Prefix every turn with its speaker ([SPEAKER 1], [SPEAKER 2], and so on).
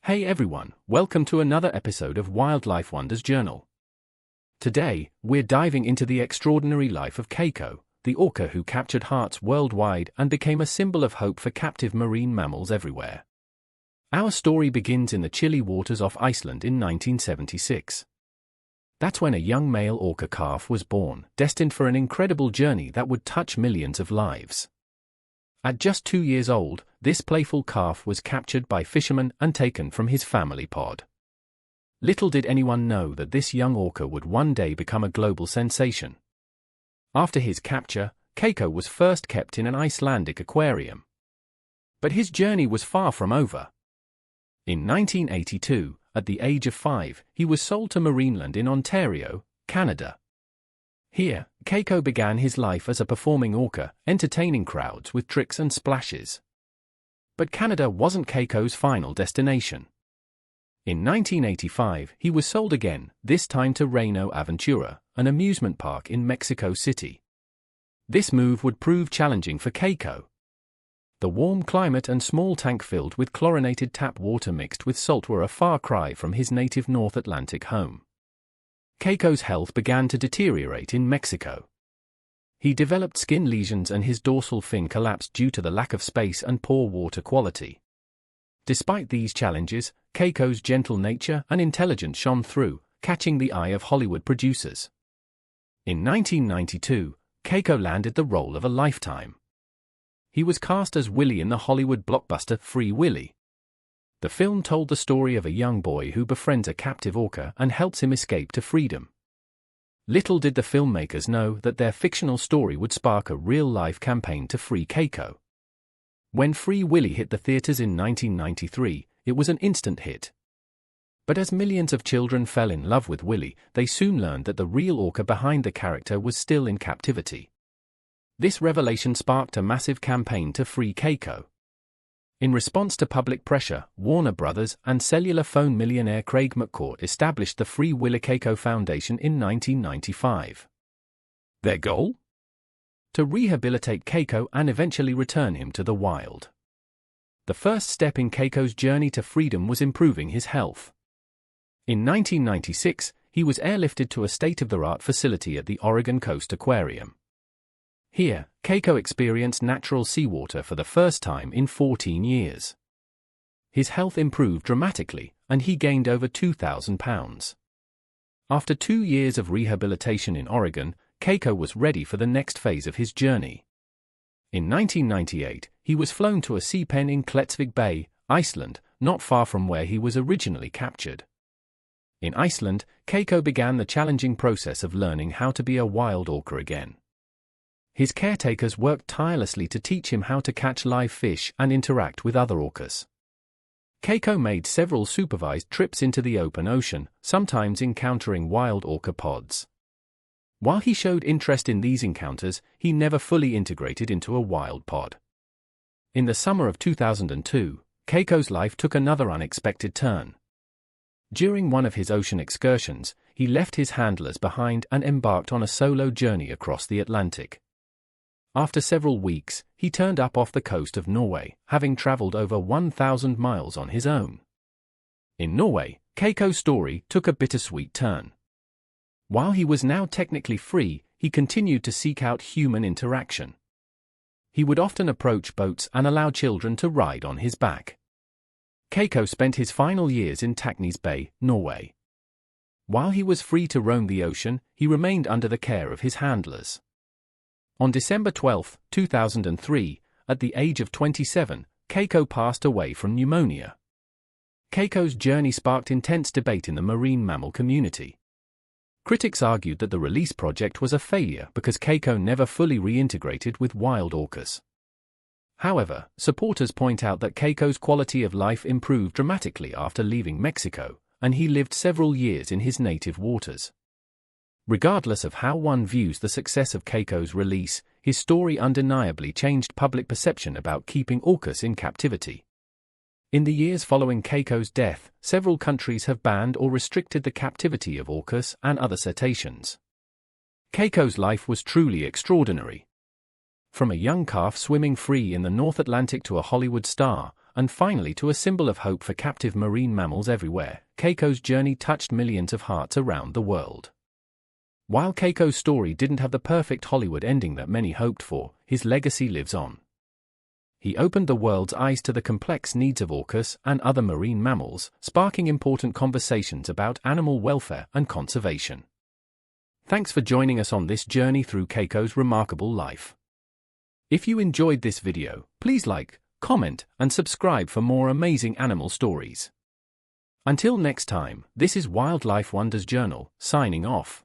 [SPEAKER 1] Hey everyone, welcome to another episode of Wildlife Wonders Journal. Today, we're diving into the extraordinary life of Keiko, the orca who captured hearts worldwide and became a symbol of hope for captive marine mammals everywhere. Our story begins in the chilly waters off Iceland in 1976. That's when a young male orca calf was born, destined for an incredible journey that would touch millions of lives. At just 2 years old, this playful calf was captured by fishermen and taken from his family pod. Little did anyone know that this young orca would one day become a global sensation. After his capture, Keiko was first kept in an Icelandic aquarium. But his journey was far from over. In 1982, at the age of 5, he was sold to Marineland in Ontario, Canada. Here, Keiko began his life as a performing orca, entertaining crowds with tricks and splashes. But Canada wasn't Keiko's final destination. In 1985, he was sold again, this time to Reino Aventura, an amusement park in Mexico City. This move would prove challenging for Keiko. The warm climate and small tank filled with chlorinated tap water mixed with salt were a far cry from his native North Atlantic home. Keiko's health began to deteriorate in Mexico. He developed skin lesions and his dorsal fin collapsed due to the lack of space and poor water quality. Despite these challenges, Keiko's gentle nature and intelligence shone through, catching the eye of Hollywood producers. In 1992, Keiko landed the role of a lifetime. He was cast as Willy in the Hollywood blockbuster Free Willy. The film told the story of a young boy who befriends a captive orca and helps him escape to freedom. Little did the filmmakers know that their fictional story would spark a real-life campaign to free Keiko. When Free Willy hit the theaters in 1993, it was an instant hit. But as millions of children fell in love with Willy, they soon learned that the real orca behind the character was still in captivity. This revelation sparked a massive campaign to free Keiko. In response to public pressure, Warner Brothers and cellular phone millionaire Craig McCourt established the Free Willy Keiko Foundation in 1995. Their goal? To rehabilitate Keiko and eventually return him to the wild. The first step in Keiko's journey to freedom was improving his health. In 1996, he was airlifted to a state-of-the-art facility at the Oregon Coast Aquarium. Here, Keiko experienced natural seawater for the first time in 14 years. His health improved dramatically, and he gained over 2,000 pounds. After 2 years of rehabilitation in Oregon, Keiko was ready for the next phase of his journey. In 1998, he was flown to a sea pen in Klettsvig Bay, Iceland, not far from where he was originally captured. In Iceland, Keiko began the challenging process of learning how to be a wild orca again. His caretakers worked tirelessly to teach him how to catch live fish and interact with other orcas. Keiko made several supervised trips into the open ocean, sometimes encountering wild orca pods. While he showed interest in these encounters, he never fully integrated into a wild pod. In the summer of 2002, Keiko's life took another unexpected turn. During one of his ocean excursions, he left his handlers behind and embarked on a solo journey across the Atlantic. After several weeks, he turned up off the coast of Norway, having traveled over 1,000 miles on his own. In Norway, Keiko's story took a bittersweet turn. While he was now technically free, he continued to seek out human interaction. He would often approach boats and allow children to ride on his back. Keiko spent his final years in Taknes Bay, Norway. While he was free to roam the ocean, he remained under the care of his handlers. On December 12, 2003, at the age of 27, Keiko passed away from pneumonia. Keiko's journey sparked intense debate in the marine mammal community. Critics argued that the release project was a failure because Keiko never fully reintegrated with wild orcas. However, supporters point out that Keiko's quality of life improved dramatically after leaving Mexico, and he lived several years in his native waters. Regardless of how one views the success of Keiko's release, his story undeniably changed public perception about keeping orcas in captivity. In the years following Keiko's death, several countries have banned or restricted the captivity of orcas and other cetaceans. Keiko's life was truly extraordinary. From a young calf swimming free in the North Atlantic to a Hollywood star, and finally to a symbol of hope for captive marine mammals everywhere, Keiko's journey touched millions of hearts around the world. While Keiko's story didn't have the perfect Hollywood ending that many hoped for, his legacy lives on. He opened the world's eyes to the complex needs of orcas and other marine mammals, sparking important conversations about animal welfare and conservation. Thanks for joining us on this journey through Keiko's remarkable life. If you enjoyed this video, please like, comment, and subscribe for more amazing animal stories. Until next time, this is Wildlife Wonders Journal, signing off.